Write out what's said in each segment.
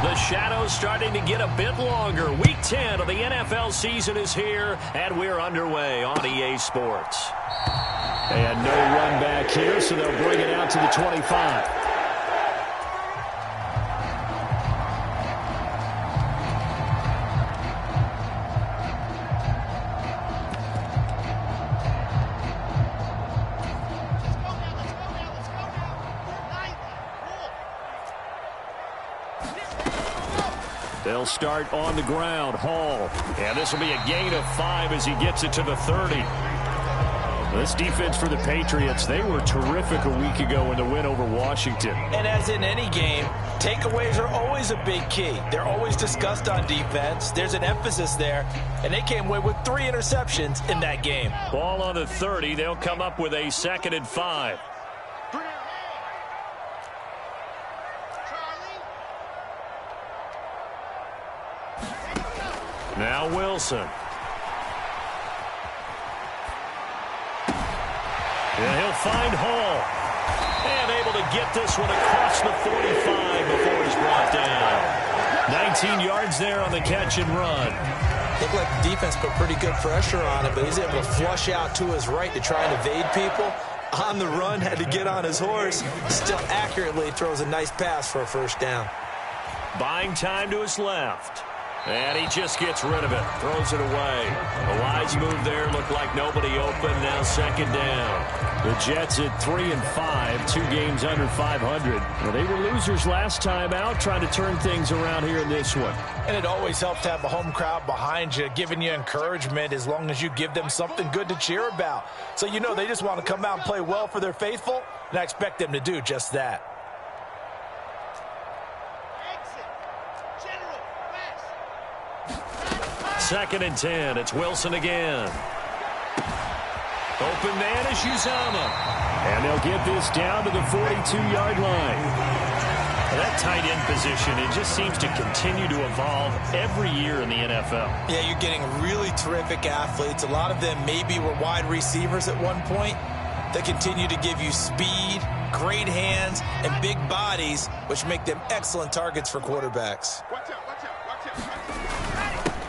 The shadow's starting to get a bit longer. Week 10 of the NFL season is here, and we're underway on EA Sports. And no run back here, so they'll bring it out to the 25. They'll start on the ground. Hall. And this will be a gain of 5 as he gets it to the 30. This defense for the Patriots, they were terrific a week ago in the win over Washington. And as in any game, takeaways are always a big key. They're always discussed on defense. There's an emphasis there, and they came away with 3 interceptions in that game. Ball on the 30. They'll come up with a 2nd and 5. Now Wilson. And he'll find Hall. And able to get this one across the 45 before he's brought down. 19 yards there on the catch and run. Looked like the defense put pretty good pressure on him, but he's able to flush out to his right to try and evade people. On the run, had to get on his horse. Still accurately throws a nice pass for a first down. Buying time to his left. And he just gets rid of it. Throws it away. A wise move there. Looked like nobody open. Now 2nd down. The Jets at 3 and 5. 2 games under 500. Well, they were losers last time out. Trying to turn things around here in this one. And it always helps to have a home crowd behind you, giving you encouragement as long as you give them something good to cheer about. So you know they just want to come out and play well for their faithful. And I expect them to do just that. 2nd and 10. It's Wilson again. Open man is Uzomah. And they'll get this down to the 42-yard line. That tight end position, it just seems to continue to evolve every year in the NFL. Yeah, you're getting really terrific athletes. A lot of them maybe were wide receivers at one point. They continue to give you speed, great hands, and big bodies, which make them excellent targets for quarterbacks. Watch out, watch out, watch out.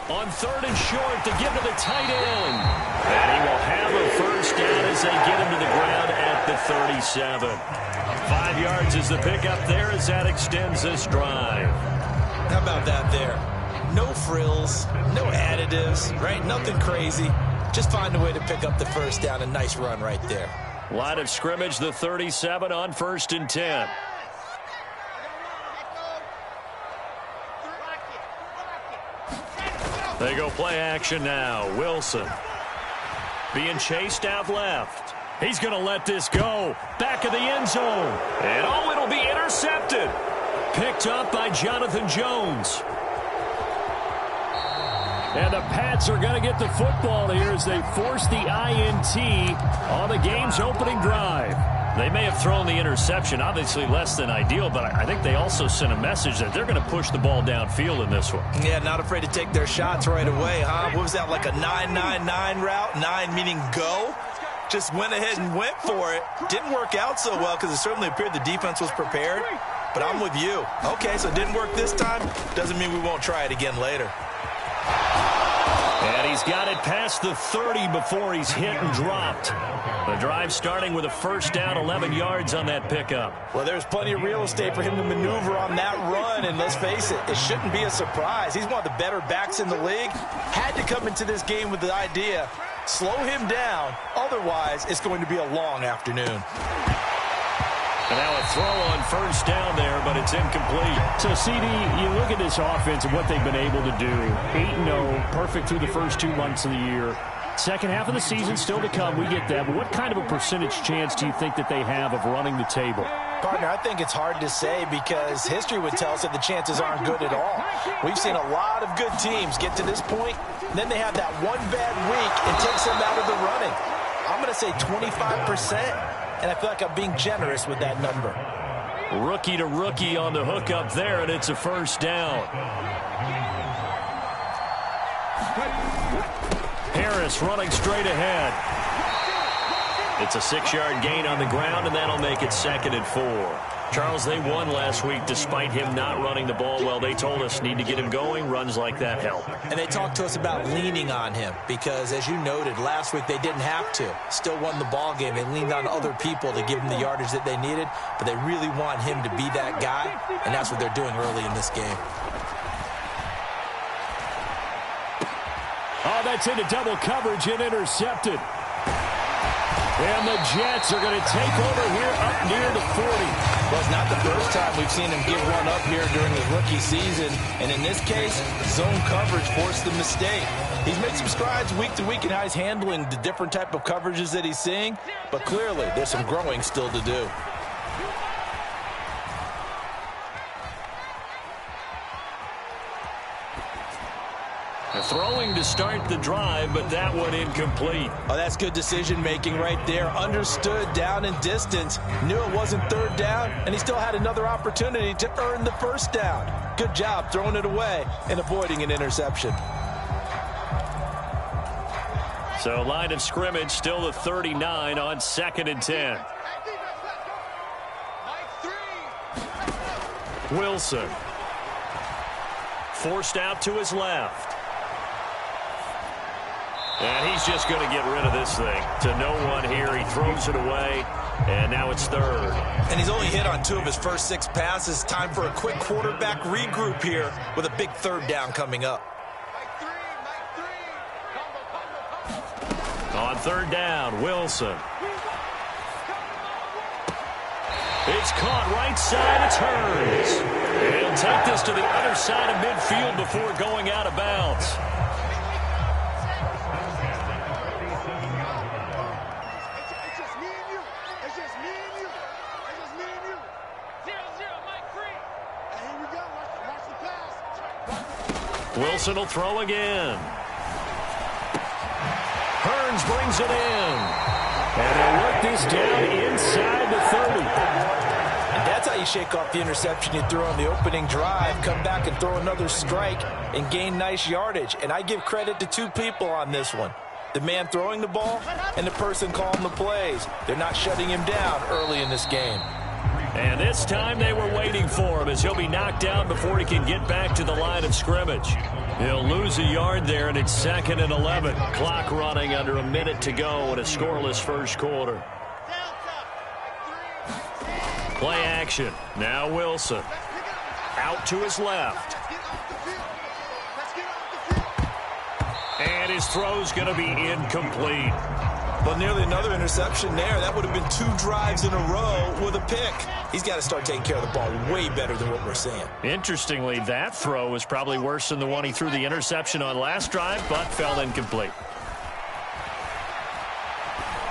On 3rd and short to give to the tight end. And he will have a first down as they get him to the ground at the 37. 5 yards is the pickup there as that extends this drive. How about that there? No frills, no additives, right? Nothing crazy. Just find a way to pick up the first down. A nice run right there. Line of scrimmage, the 37 on 1st and 10. They go play action now. Wilson being chased out left. He's going to let this go. Back of the end zone. And oh, it'll be intercepted. Picked up by Jonathan Jones. And the Pats are going to get the football here as they force the INT on the game's opening drive. They may have thrown the interception, obviously less than ideal, but I think they also sent a message that they're going to push the ball downfield in this one. Yeah, not afraid to take their shots right away, huh? What was that, like a 9-9-9 route? 9 meaning go? Just went ahead and went for it. Didn't work out so well because it certainly appeared the defense was prepared. But I'm with you. Okay, so it didn't work this time. Doesn't mean we won't try it again later. And he's got it past the 30 before he's hit and dropped. The drive starting with a first down, 11 yards on that pickup. Well, there's plenty of real estate for him to maneuver on that run, and let's face it, it shouldn't be a surprise. He's one of the better backs in the league. Had to come into this game with the idea, slow him down, otherwise it's going to be a long afternoon. And now a throw on first down there, but it's incomplete. So, CD, you look at this offense and what they've been able to do. 8-0, perfect through the first 2 months of the year. Second half of the season still to come, we get that. But what kind of a percentage chance do you think that they have of running the table? Partner, I think it's hard to say because history would tell us that the chances aren't good at all. We've seen a lot of good teams get to this point, and then they have that one bad week and takes them out of the running. I'm going to say 25%. And I feel like I'm being generous with that number. Rookie to rookie on the hook up there, and it's a first down. Harris running straight ahead. It's a 6-yard gain on the ground, and that'll make it 2nd and 4. Charles, they won last week despite him not running the ball well. They told us need to get him going. Runs like that help. And they talked to us about leaning on him because, as you noted, last week they didn't have to. Still won the ball game. They leaned on other people to give them the yardage that they needed, but they really want him to be that guy, and that's what they're doing early in this game. Oh, that's into double coverage and intercepted. And the Jets are going to take over here up near the 40. Well, it's not the first time we've seen him give one up here during his rookie season. And in this case, zone coverage forced the mistake. He's made some strides week to week in how he's handling the different type of coverages that he's seeing. But clearly, there's some growing still to do. Throwing to start the drive, but that one incomplete. Oh, that's good decision-making right there. Understood down and distance. Knew it wasn't third down, and he still had another opportunity to earn the first down. Good job throwing it away and avoiding an interception. So line of scrimmage still the 39 on 2nd and 10. Wilson. Forced out to his left. And he's just going to get rid of this thing. To no one here. He throws it away, and now it's third. And he's only hit on 2 of his first 6 passes. Time for a quick quarterback regroup here with a big third down coming up. On third down, Wilson. It's caught right side. It turns. And he'll take this to the other side of midfield before going out of bounds. Wilson will throw again. Hearns brings it in. And they'll work this down inside the 30. And that's how you shake off the interception you threw on the opening drive. Come back and throw another strike and gain nice yardage. And I give credit to 2 people on this one. The man throwing the ball and the person calling the plays. They're not shutting him down early in this game. And this time they were waiting for him as he'll be knocked down before he can get back to the line of scrimmage. He'll lose a yard there, and it's 2nd and 11. Clock running under a minute to go in a scoreless first quarter. Play action. Now Wilson. Out to his left. And his throw's going to be incomplete. Well, nearly another interception there. That would have been 2 drives in a row with a pick. He's got to start taking care of the ball way better than what we're seeing. Interestingly, that throw was probably worse than the one he threw the interception on last drive, but fell incomplete.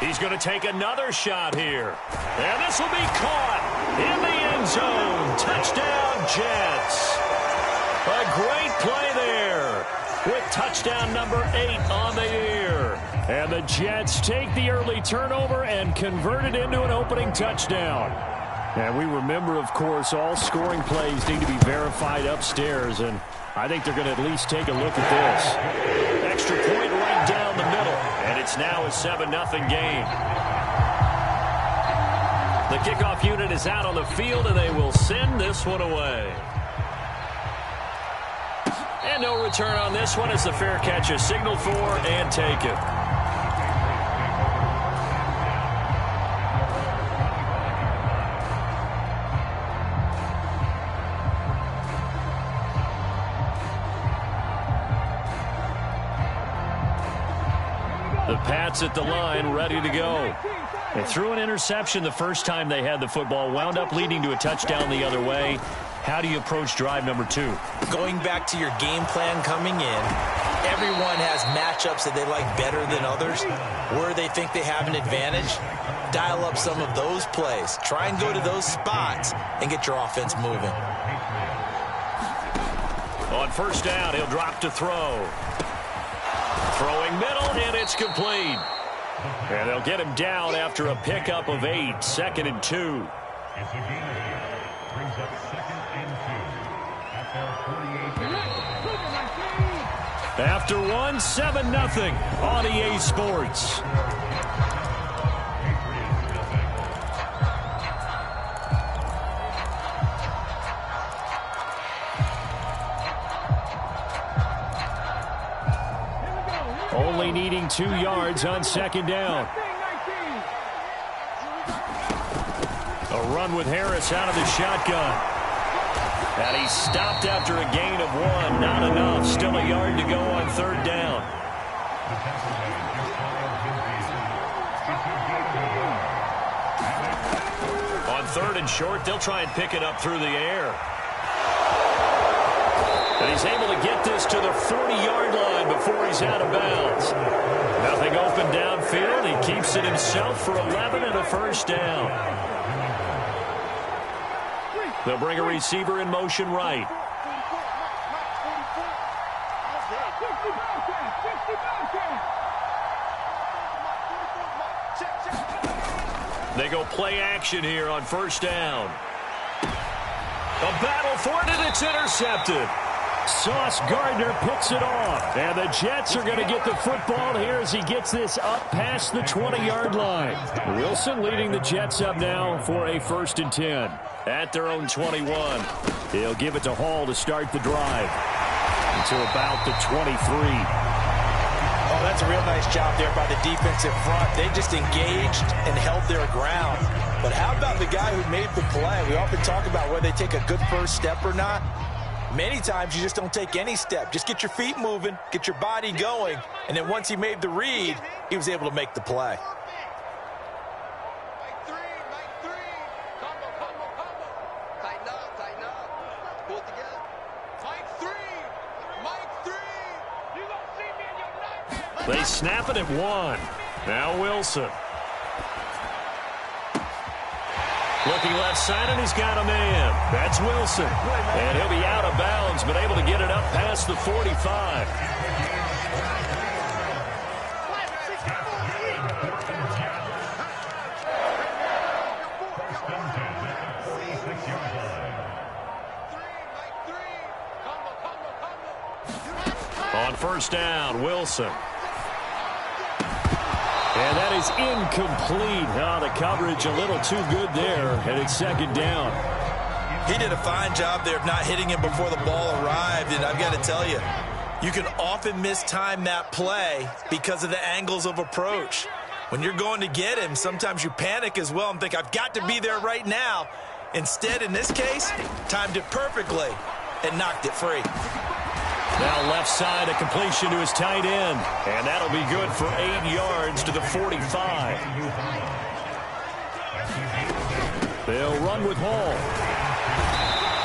He's going to take another shot here. And this will be caught in the end zone. Touchdown, Jets. A great play there with touchdown number 8 on the year. And the Jets take the early turnover and convert it into an opening touchdown. And we remember, of course, all scoring plays need to be verified upstairs, and I think they're going to at least take a look at this. Extra point right down the middle, and it's now a 7-0 game. The kickoff unit is out on the field, and they will send this one away. And no return on this one as the fair catch is signaled for and taken. The Pats at the line, ready to go. They threw an interception the first time they had the football, wound up leading to a touchdown the other way. How do you approach drive number 2? Going back to your game plan coming in, everyone has matchups that they like better than others. Where they think they have an advantage, dial up some of those plays. Try and go to those spots and get your offense moving. On first down, he'll drop to throw. Throwing middle, and it's complete. And they'll get him down after a pickup of 8, 2nd and 2. After 1, 7-0 on EA Sports. Only needing 2 yards on second down. A run with Harris out of the shotgun. And he's stopped after a gain of 1. Not enough. Still a yard to go on third down. On third and short, they'll try and pick it up through the air. And he's able to get this to the 40-yard line before he's out of bounds. Nothing open downfield. He keeps it himself for 11 and a first down. They'll bring a receiver in motion right. They go play action here on first down. A battle for it, and it's intercepted. Sauce Gardner picks it off. And the Jets are going to get the football here as he gets this up past the 20-yard line. Wilson leading the Jets up now for a 1st and 10. At their own 21. He'll give it to Hall to start the drive. Until about the 23. Oh, that's a real nice job there by the defensive front. They just engaged and held their ground. But how about the guy who made the play? We often talk about whether they take a good first step or not. Many times you just don't take any step. Just get your feet moving, get your body going, and then once he made the read, he was able to make the play. They snap it at 1. Now Wilson. Looking left side, and he's got a man. That's Wilson. And he'll be out of bounds, but able to get it up past the 45. On first down, Wilson. And that is incomplete. Oh, the coverage a little too good there, and it's second down. He did a fine job there of not hitting him before the ball arrived, and I've got to tell you, you can often mistime that play because of the angles of approach. When you're going to get him, sometimes you panic as well and think, I've got to be there right now. Instead, in this case, timed it perfectly and knocked it free. Now left side, a completion to his tight end. And that'll be good for 8 yards to the 45. They'll run with Hall.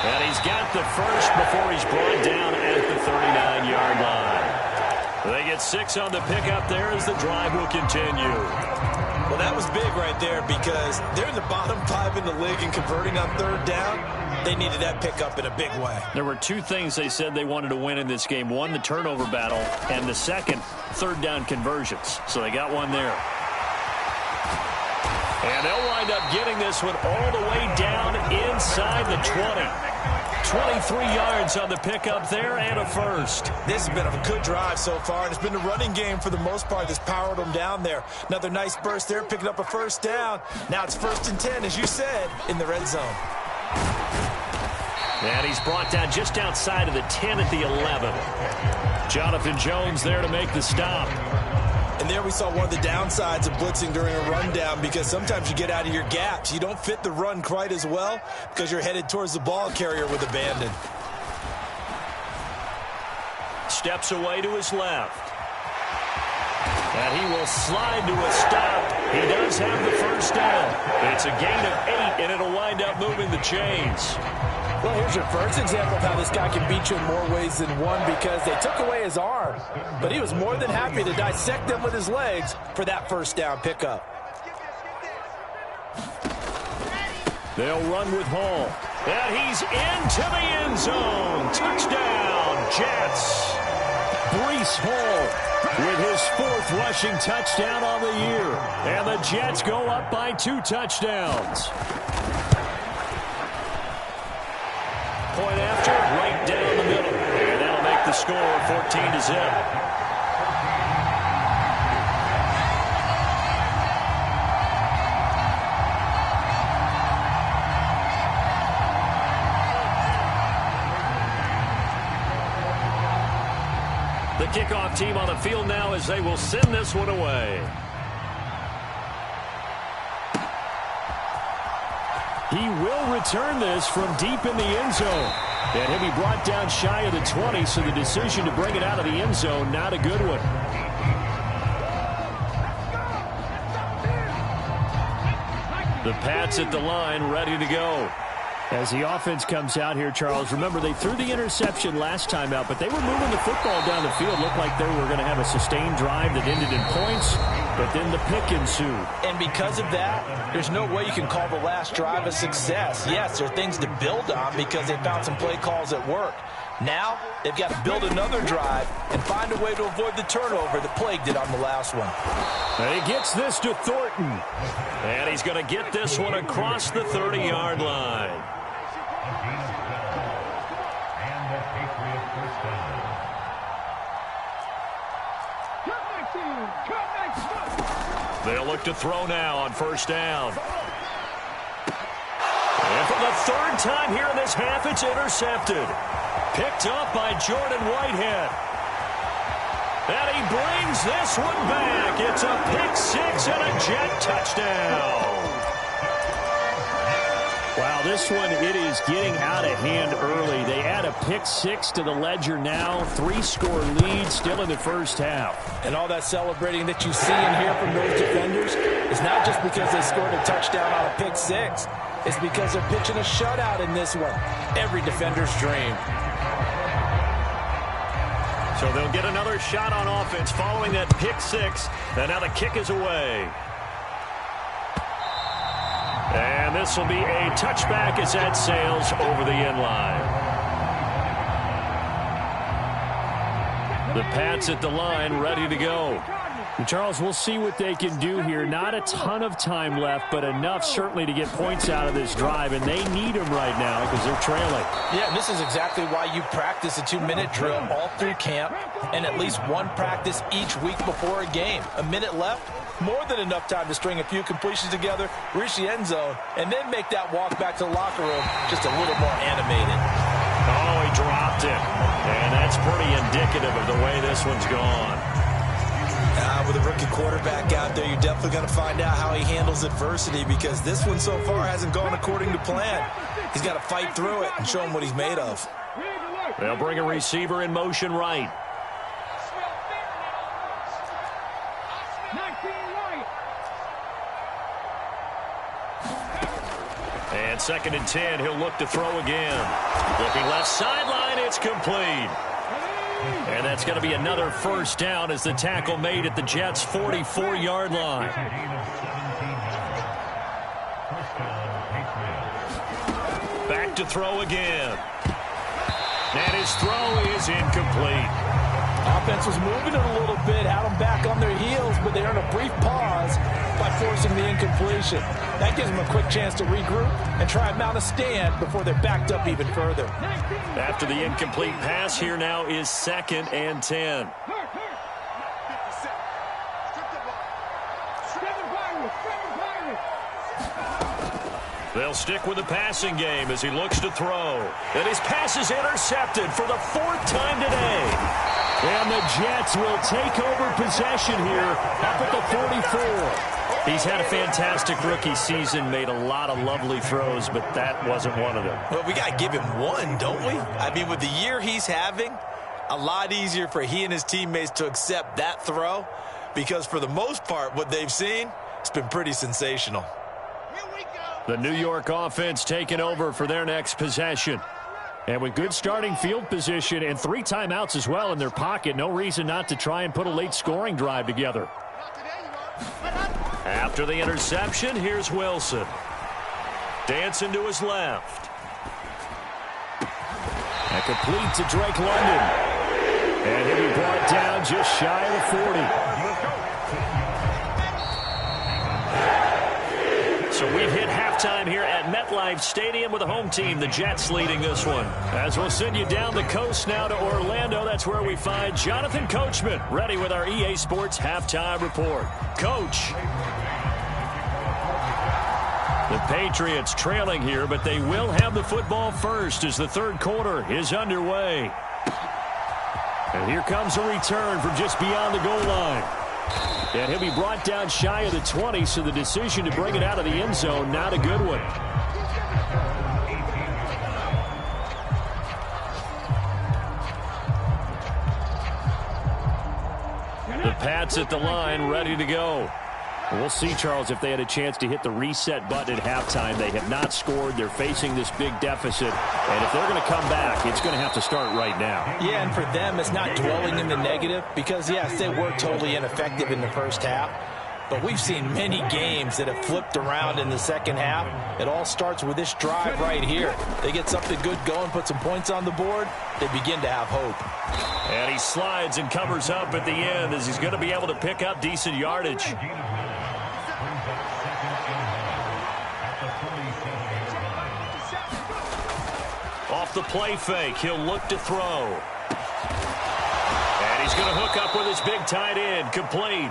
And he's got the first before he's brought down at the 39-yard line. They get 6 on the pickup there as the drive will continue. Well, that was big right there because they're in the bottom 5 in the league and converting on third down. They needed that pickup in a big way. There were 2 things they said they wanted to win in this game. One, the turnover battle, and the second, third down conversions. So they got one there. And they'll wind up getting this one all the way down inside the 20. 23 yards on the pickup there and a first. This has been a good drive so far, and it's been the running game for the most part that's powered them down there. Another nice burst there, picking up a first down. Now it's 1st and 10, as you said, in the red zone. And he's brought down just outside of the 10 at the 11. Jonathan Jones there to make the stop. And there we saw one of the downsides of blitzing during a rundown because sometimes you get out of your gaps. You don't fit the run quite as well because you're headed towards the ball carrier with abandon. Steps away to his left. And he will slide to a stop. He does have the first down. It's a gain of 8, and it'll wind up moving the chains. Well, here's your first example of how this guy can beat you in more ways than one because they took away his arm. But he was more than happy to dissect them with his legs for that first down pickup. They'll run with Hall. And he's into the end zone. Touchdown, Jets. Breece Hall with his 4th rushing touchdown on the year. And the Jets go up by 2 touchdowns. Point after, right down the middle. And that'll make the score 14-0. The kickoff team on the field now as they will send this one away. He will return this from deep in the end zone. And he'll be brought down shy of the 20, so the decision to bring it out of the end zone, not a good one. The Pats at the line, ready to go. As the offense comes out here, Charles, remember they threw the interception last time out, but they were moving the football down the field. Looked like they were going to have a sustained drive that ended in points, but then the pick ensued. And because of that, there's no way you can call the last drive a success. Yes, there are things to build on because they found some play calls that work. Now, they've got to build another drive and find a way to avoid the turnover that plagued it on the last one. And he gets this to Thornton. And he's going to get this one across the 30-yard line. They'll look to throw now on first down. And for the third time here in this half, it's intercepted. Picked up by Jordan Whitehead. And he brings this one back. It's a pick six and a Jet touchdown. Wow, this one, it is getting out of hand early. They add a pick six to the ledger now. 3-score lead still in the first half. And all that celebrating that you see and hear from those defenders is not just because they scored a touchdown on a pick six. It's because they're pitching a shutout in this one. Every defender's dream. So they'll get another shot on offense following that pick six. And now the kick is away. And this will be a touchback as that sails over the end line. The Pats at the line, ready to go. And Charles, we'll see what they can do here. Not a ton of time left, but enough certainly to get points out of this drive, and they need them right now because they're trailing. Yeah, and this is exactly why you practice a 2-minute drill all through camp and at least one practice each week before a game. A minute left, more than enough time to string a few completions together, reach the end zone, and then make that walk back to the locker room just a little more animated. Oh, he dropped it. And that's pretty indicative of the way this one's gone. With a rookie quarterback out there, you're definitely going to find out how he handles adversity because this one so far hasn't gone according to plan. He's got to fight through it and show him what he's made of. They'll bring a receiver in motion right. And 2nd and 10, he'll look to throw again. Looking left sideline, it's complete. And that's going to be another first down as the tackle made at the Jets' 44-yard line. Back to throw again. And his throw is incomplete. Offense was moving it a little bit, had them back on their heels, but they earned a brief pause by forcing the incompletion. That gives them a quick chance to regroup and try and mount a stand before they're backed up even further. After the incomplete pass, here now is 2nd and 10. They'll stick with the passing game as he looks to throw. And his pass is intercepted for the 4th time today. And the Jets will take over possession here up at the 44. He's had a fantastic rookie season, made a lot of lovely throws, but that wasn't one of them. Well, we got to give him one, don't we? I mean, with the year he's having, a lot easier for he and his teammates to accept that throw because for the most part, what they've seen, it's been pretty sensational. The New York offense taking over for their next possession. And with good starting field position and 3 timeouts as well in their pocket, no reason not to try and put a late scoring drive together. After the interception, here's Wilson. Dancing to his left. And complete to Drake London. And he'll be brought down just shy of the 40. So we've hit halftime here at MetLife Stadium with the home team, the Jets, leading this one. As we'll send you down the coast now to Orlando, that's where we find Jonathan Coachman, ready with our EA Sports halftime report. Coach. The Patriots trailing here, but they will have the football first as the 3rd quarter is underway. And here comes a return from just beyond the goal line. And he'll be brought down shy of the 20, so the decision to bring it out of the end zone, not a good one. The Pats at the line, ready to go. We'll see, Charles, if they had a chance to hit the reset button at halftime. They have not scored. They're facing this big deficit. And if they're going to come back, it's going to have to start right now. Yeah, and for them, it's not dwelling in the negative because, yes, they were totally ineffective in the first half. But we've seen many games that have flipped around in the second half. It all starts with this drive right here. They get something good going, put some points on the board, they begin to have hope. And he slides and covers up at the end as he's going to be able to pick up decent yardage. Off the play fake, he'll look to throw. And he's going to hook up with his big tight end, complete.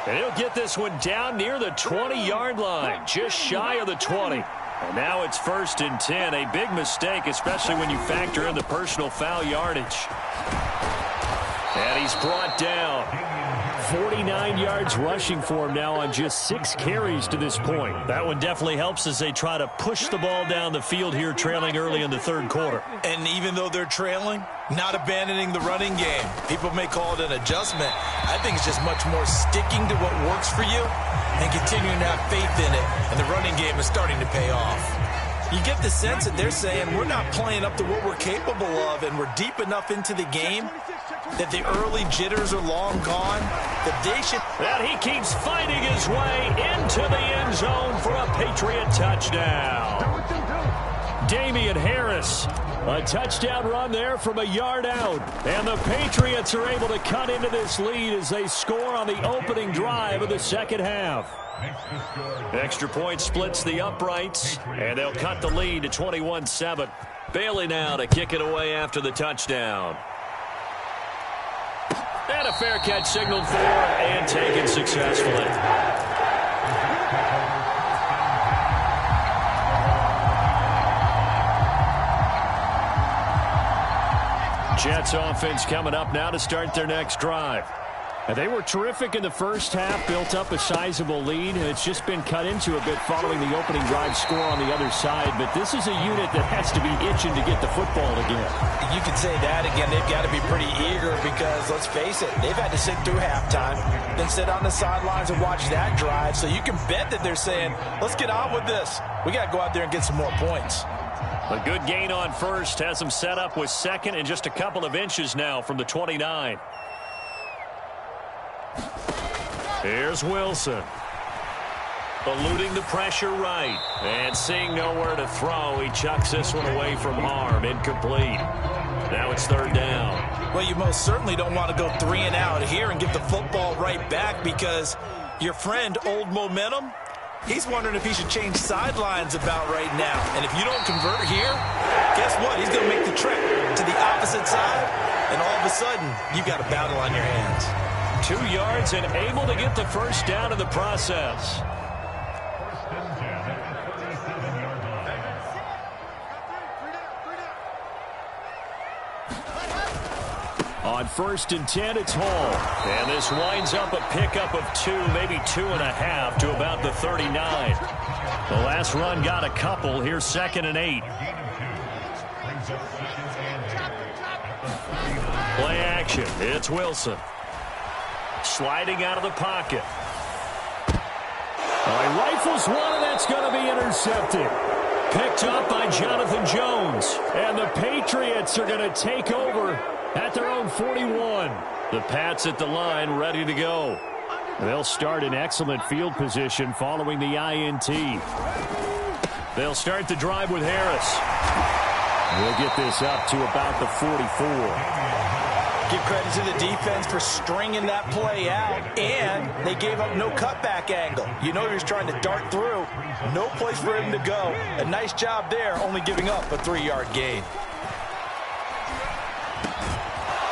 And he'll get this one down near the 20-yard line, just shy of the 20. And now it's 1st and 10, a big mistake, especially when you factor in the personal foul yardage. And he's brought down. 49 yards rushing for him now on just 6 carries to this point. That one definitely helps as they try to push the ball down the field here, trailing early in the third quarter. And even though they're trailing, not abandoning the running game. People may call it an adjustment. I think it's just much more sticking to what works for you and continuing to have faith in it. And the running game is starting to pay off. You get the sense that they're saying we're not playing up to what we're capable of, and we're deep enough into the game that the early jitters are long gone, that they should... And he keeps fighting his way into the end zone for a Patriot touchdown. Damian Harris, a touchdown run there from a yard out. And the Patriots are able to cut into this lead as they score on the opening drive of the second half. Extra point splits the uprights, and they'll cut the lead to 21-7. Bailey now to kick it away after the touchdown. And a fair catch signaled for and taken successfully. Jets offense coming up now to start their next drive. And they were terrific in the first half, built up a sizable lead, and it's just been cut into a bit following the opening drive score on the other side. But this is a unit that has to be itching to get the football again. You could say that again. They've got to be pretty eager because, let's face it, they've had to sit through halftime, then sit on the sidelines and watch that drive. So you can bet that they're saying, let's get on with this. We got to go out there and get some more points. A good gain on first has them set up with second and just a couple of inches now from the 29. Here's Wilson. Eluding the pressure right. And seeing nowhere to throw, he chucks this one away from harm. Incomplete. Now it's third down. Well, you most certainly don't want to go 3 and out here and give the football right back because your friend, Old Momentum, he's wondering if he should change sidelines about right now. And if you don't convert here, guess what? He's going to make the trek to the opposite side, and all of a sudden, you've got a battle on your hands. 2 yards and able to get the first down in the process. On 1st and 10, it's Hall. And this winds up a pickup of 2, maybe 2.5 to about the 39. The last run got a couple. Here's 2nd and 8. Play action. It's Wilson. Sliding out of the pocket. He rifles one, and that's going to be intercepted. Picked up by Jonathan Jones. And the Patriots are going to take over at their own 41. The Pats at the line, ready to go. They'll start in excellent field position following the INT. They'll start the drive with Harris. We'll get this up to about the 44. Give credit to the defense for stringing that play out, and they gave up no cutback angle. You know he was trying to dart through. No place for him to go. A nice job there, only giving up a 3-yard gain.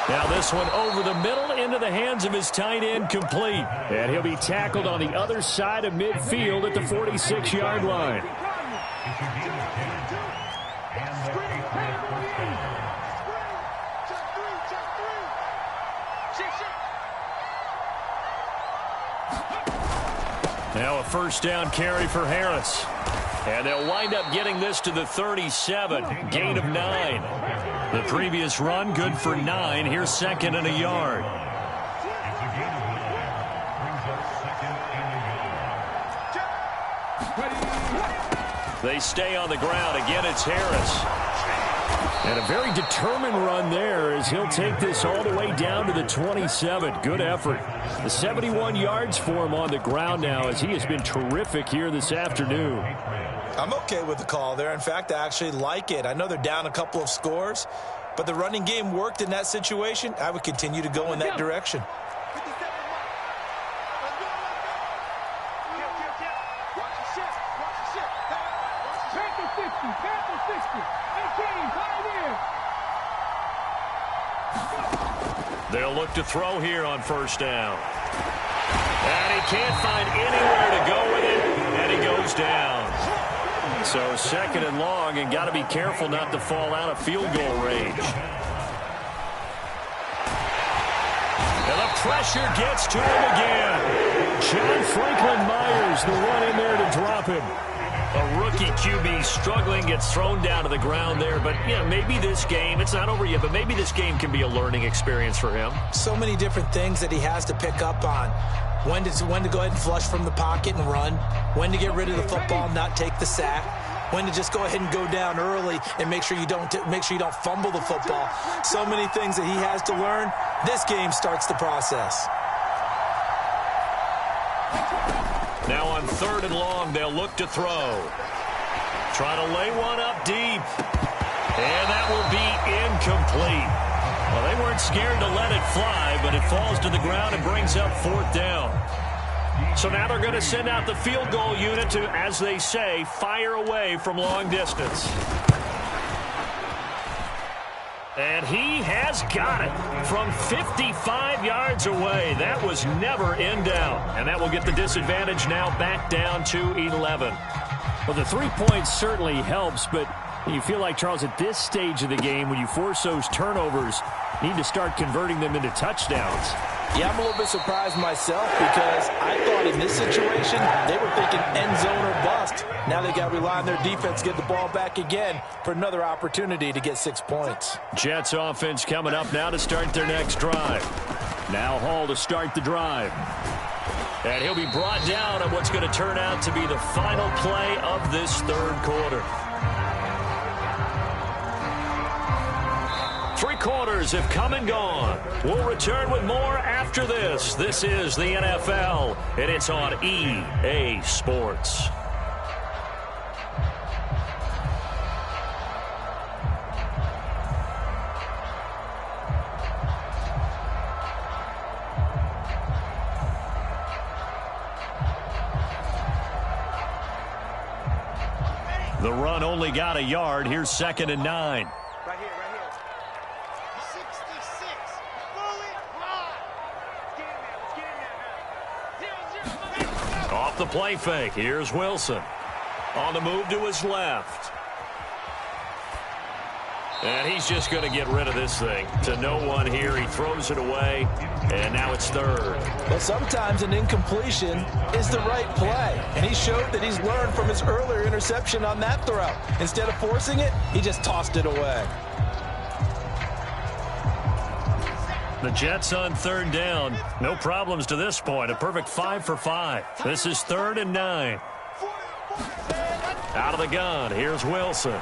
Now this one over the middle into the hands of his tight end, complete. And he'll be tackled on the other side of midfield at the 46-yard line. Now a first down carry for Harris. And they'll wind up getting this to the 37. Gain of 9. The previous run, good for 9. Here's second and a yard. They stay on the ground. Again, it's Harris. And a very determined run there as he'll take this all the way down to the 27. Good effort. The 71 yards for him on the ground now as he has been terrific here this afternoon. I'm okay with the call there. In fact, I actually like it. I know they're down a couple of scores, but the running game worked in that situation. I would continue to go in that direction. They'll look to throw here on first down. And he can't find anywhere to go with it, and he goes down. So second and long, and got to be careful not to fall out of field goal range. And the pressure gets to him again. John Franklin Myers, the one in there to drop him. A rookie QB struggling, gets thrown down to the ground there. But, yeah, maybe this game, it's not over yet, but maybe this game can be a learning experience for him. So many different things that he has to pick up on. When to go ahead and flush from the pocket and run. When to get rid of the football and not take the sack. When to just go ahead and go down early and make sure you don't fumble the football. So many things that he has to learn. This game starts the process. Now on third and long, they'll look to throw. Try to lay one up deep. And that will be incomplete. Well, they weren't scared to let it fly, but it falls to the ground and brings up fourth down. So now they're going to send out the field goal unit to, as they say, fire away from long distance. And he has got it from 55 yards away. That was never in doubt. And that will get the disadvantage now back down to 11. Well, the 3 points certainly helps, but you feel like, Charles, at this stage of the game, when you force those turnovers, you need to start converting them into touchdowns. Yeah, I'm a little bit surprised myself because I thought in this situation they were thinking end zone or bust. Now they got to rely on their defense to get the ball back again for another opportunity to get 6 points. Jets offense coming up now to start their next drive. Now Hall to start the drive. And he'll be brought down on what's going to turn out to be the final play of this third quarter. 3 quarters have come and gone. We'll return with more after this. This is the NFL, and it's on EA Sports. The run only got a yard. Here's second and 9. Right here. 66. Fully live. Off the play fake. Here's Wilson. On the move to his left. And he's just going to get rid of this thing. To no one here. He throws it away. And now it's third. But sometimes an incompletion is the right play. And he showed that he's learned from his earlier interception on that throw. Instead of forcing it, he just tossed it away. The Jets on third down. No problems to this point. A perfect 5 for 5. This is 3rd and 9. Out of the gun. Here's Wilson.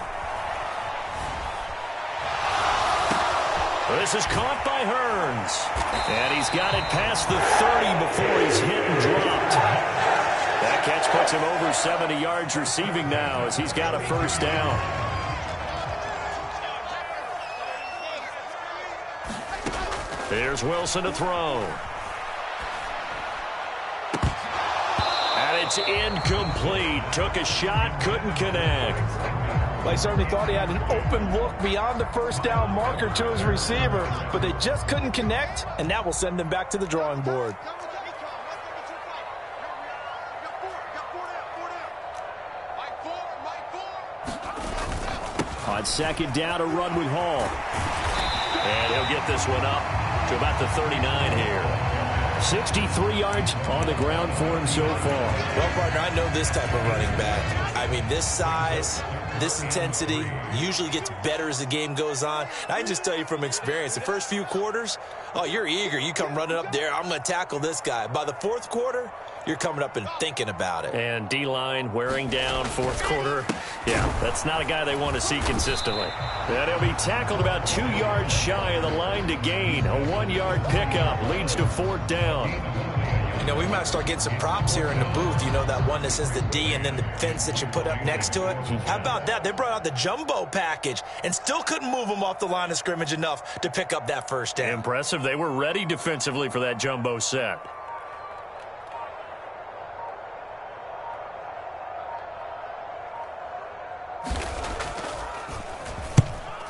This is caught by Hearns. And he's got it past the 30 before he's hit and dropped. That catch puts him over 70 yards receiving now as he's got a first down. Here's Wilson to throw. And it's incomplete. Took a shot, couldn't connect. They certainly thought he had an open look beyond the first down marker to his receiver, but they just couldn't connect, and that will send them back to the drawing board. On second down, a run with Hall. And he'll get this one up to about the 39 here. 63 yards on the ground for him so far. Well, partner, I know this type of running back. I mean, this size, this intensity usually gets better as the game goes on. And I just tell you from experience, the first few quarters, oh, you're eager. You come running up there, I'm going to tackle this guy. By the fourth quarter, you're coming up and thinking about it. And D-line wearing down fourth quarter. Yeah, that's not a guy they want to see consistently. And he'll be tackled about 2 yards shy of the line to gain. A 1-yard pickup leads to 4th down. You know, we might start getting some props here in the booth. You know, that one that says the D and then the fence that you put up next to it. How about that? They brought out the jumbo package and still couldn't move them off the line of scrimmage enough to pick up that first down. Impressive. They were ready defensively for that jumbo set.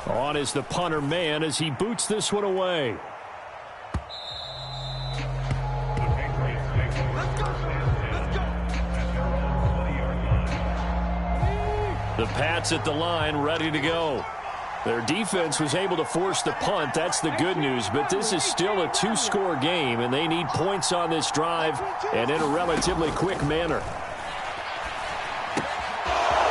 On is the punter man as he boots this one away. The Pats at the line ready to go. Their defense was able to force the punt. That's the good news. But this is still a 2-score game, and they need points on this drive and in a relatively quick manner.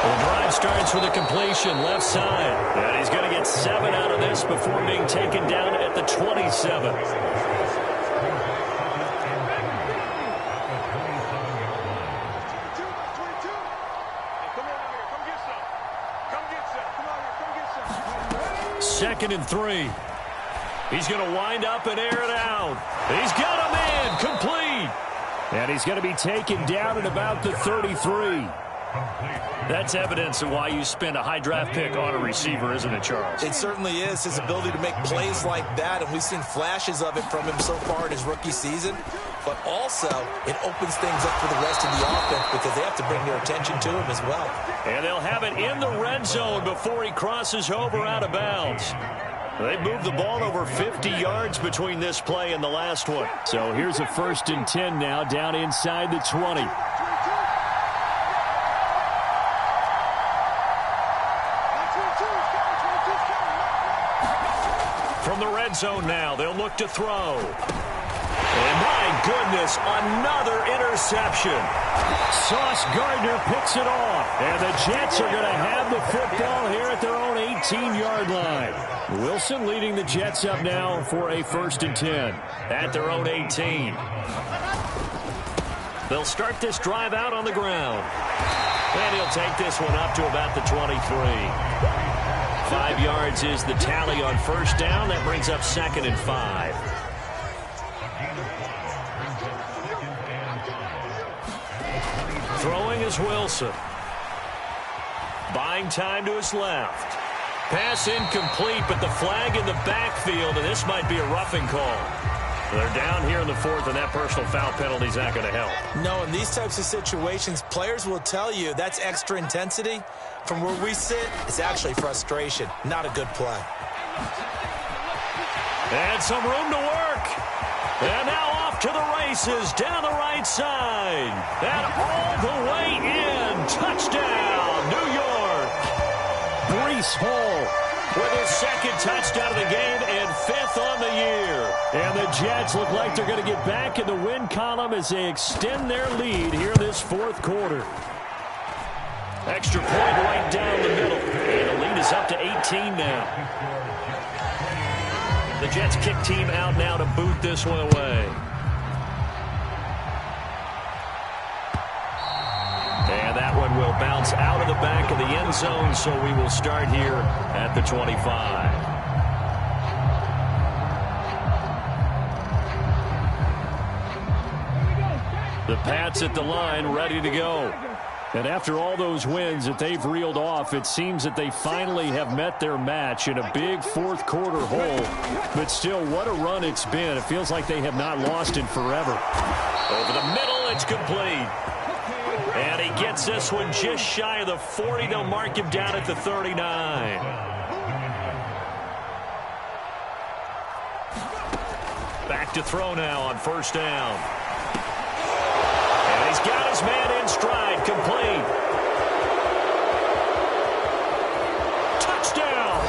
The drive starts with a completion left side. And he's going to get 7 out of this before being taken down at the 27. Second and 3. He's going to wind up and air it out. He's got a man complete. And he's going to be taken down at about the 33. That's evidence of why you spend a high draft pick on a receiver, isn't it, Charles? It certainly is. His ability to make plays like that, and we've seen flashes of it from him so far in his rookie season. But also, it opens things up for the rest of the offense because they have to bring their attention to him as well. And they'll have it in the red zone before he crosses over out of bounds. They moved the ball over 50 yards between this play and the last one. So here's a 1st and 10 now down inside the 20. From the red zone now, they'll look to throw. And my goodness, another interception. Sauce Gardner picks it off. And the Jets are going to have the football here at their own 18-yard line. Wilson leading the Jets up now for a 1st and 10 at their own 18. They'll start this drive out on the ground. And he'll take this one up to about the 23. 5 yards is the tally on 1st down. That brings up 2nd and 5. Throwing is Wilson. Buying time to his left. Pass incomplete, but the flag in the backfield, and this might be a roughing call. They're down here in the 4th, and that personal foul penalty is not going to help. No, in these types of situations, players will tell you that's extra intensity. From where we sit, it's actually frustration, not a good play. And some room to work. And now off to the races down the right side. And all the way in. Touchdown, New York. Breece Hall with his 2nd touchdown of the game and 5th on the year. And the Jets look like they're going to get back in the win column as they extend their lead here in this 4th quarter. Extra point right down the middle. And the lead is up to 18 now. The Jets kick team out now to boot this one away. And that one will bounce out of the back of the end zone, so we will start here at the 25. The Pats at the line ready to go. And after all those wins that they've reeled off, it seems that they finally have met their match in a big 4th quarter hole. But still, what a run it's been. It feels like they have not lost in forever. Over the middle, it's complete. And he gets this one just shy of the 40. They'll mark him down at the 39. Back to throw now on 1st down. And he's got his man in stride, complete. Touchdown!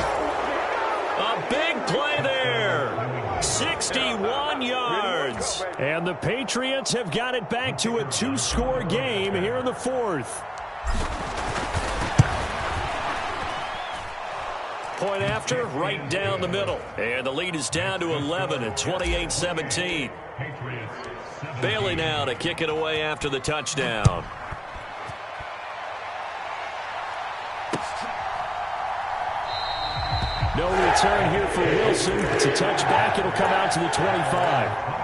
A big play there. 61 yards. And the Patriots have got it back to a 2-score game here in the fourth. Point after, right down the middle. And the lead is down to 11 at 28-17. Bailey now to kick it away after the touchdown. No return here for Wilson. It's a touchback. It'll come out to the 25.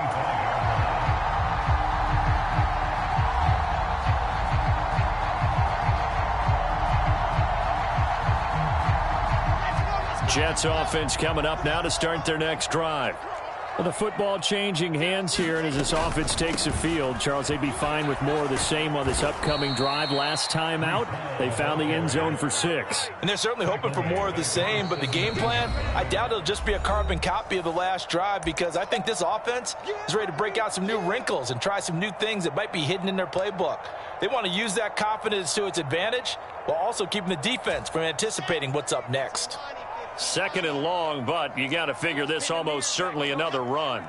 Jets offense coming up now to start their next drive. Well, the football changing hands here, and as this offense takes the field, Charles, they'd be fine with more of the same on this upcoming drive. Last time out, they found the end zone for 6. And they're certainly hoping for more of the same, but the game plan, I doubt it'll just be a carbon copy of the last drive, because I think this offense is ready to break out some new wrinkles and try some new things that might be hidden in their playbook. They want to use that confidence to its advantage while also keeping the defense from anticipating what's up next. 2nd and long, but you got to figure this almost certainly another run.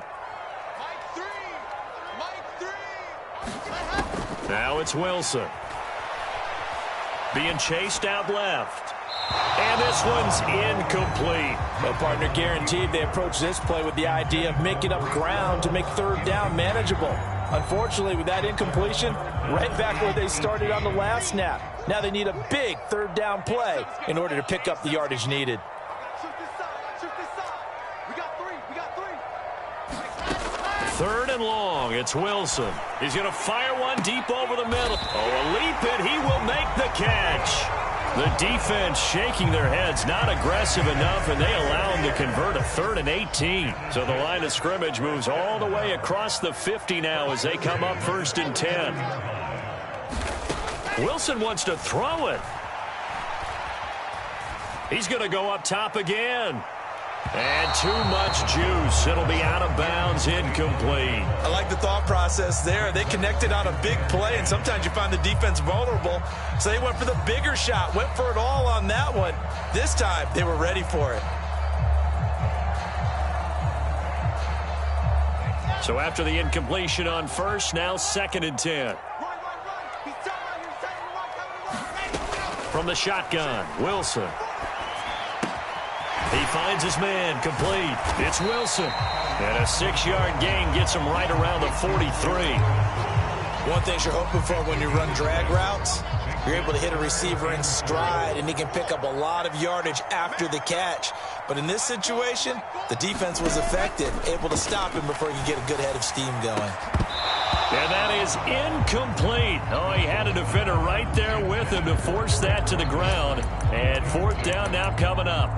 Now it's Wilson. Being chased out left. And this one's incomplete. Well, partner, guaranteed they approach this play with the idea of making up ground to make 3rd down manageable. Unfortunately, with that incompletion, right back where they started on the last snap. Now they need a big 3rd down play in order to pick up the yardage needed. 3rd and long. It's Wilson. He's going to fire one deep over the middle. Oh, a leap, and he will make the catch. The defense shaking their heads, not aggressive enough, and they allow him to convert a 3rd and 18. So the line of scrimmage moves all the way across the 50 now as they come up 1st and 10. Wilson wants to throw it. He's going to go up top again. And too much juice. It'll be out of bounds, incomplete. I like the thought process there. They connected on a big play, and sometimes you find the defense vulnerable. So they went for the bigger shot, went for it all on that one. This time, they were ready for it. So after the incompletion on 1st, now 2nd and 10. From the shotgun, Wilson. He finds his man, complete. It's Wilson. And a 6-yard gain gets him right around the 43. One thing you're hoping for when you run drag routes, you're able to hit a receiver in stride, and he can pick up a lot of yardage after the catch. But in this situation, the defense was effective, able to stop him before he could get a good head of steam going. And that is incomplete. Oh, he had a defender right there with him to force that to the ground. And 4th down now coming up.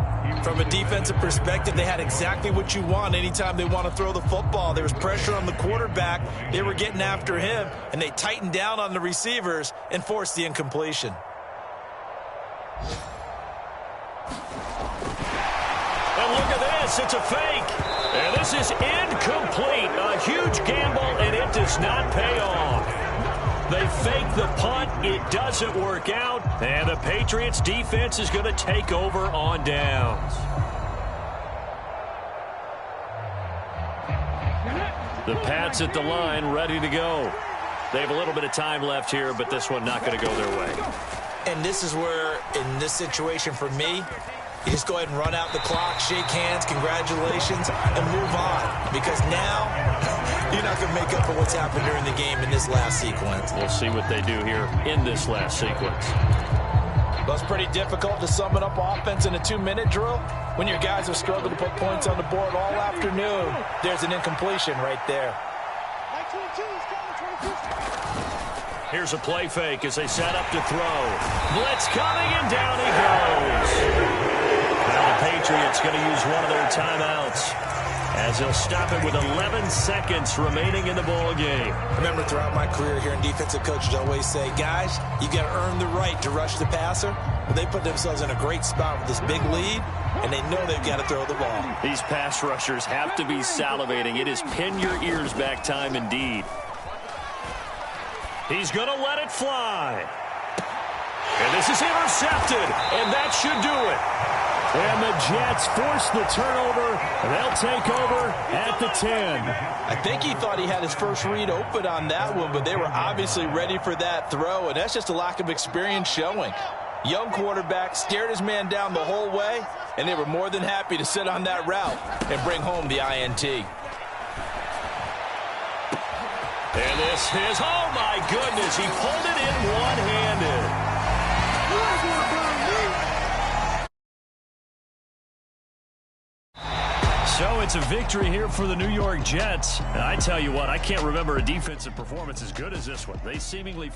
From a defensive perspective, they had exactly what you want anytime they want to throw the football. There was pressure on the quarterback. They were getting after him, and they tightened down on the receivers and forced the incompletion. And look at this. It's a fake. And this is incomplete. A huge gamble, and it does not pay off. They fake the punt. It doesn't work out. And the Patriots defense is going to take over on downs. The Pats at the line, ready to go. They have a little bit of time left here, but this one not going to go their way. And this is where, in this situation for me, you just go ahead and run out the clock, shake hands, congratulations, and move on. Because now, you're not going to make up for what's happened during the game in this last sequence. We'll see what they do here in this last sequence. Well, it's pretty difficult to sum it up offense in a 2-minute drill when your guys have struggled to put points on the board all afternoon. There's an incompletion right there. Here's a play fake as they set up to throw. Blitz coming, and down he goes. Now the Patriots going to use one of their timeouts as they'll stop it with 11 seconds remaining in the ball game. Remember, throughout my career here in defensive coaches always say, guys, you got to earn the right to rush the passer. But they put themselves in a great spot with this big lead, and they know they've got to throw the ball. These pass rushers have to be salivating. It is pin your ears back time indeed. He's going to let it fly. And this is intercepted, and that should do it. And the Jets force the turnover. They'll take over at the 10. I think he thought he had his first read open on that one, but they were obviously ready for that throw, and that's just a lack of experience showing. Young quarterback stared his man down the whole way, and they were more than happy to sit on that route and bring home the INT. And this is, oh my goodness, he pulled it in one-handed. So it's a victory here for the New York Jets. And I tell you what, I can't remember a defensive performance as good as this one. They seemingly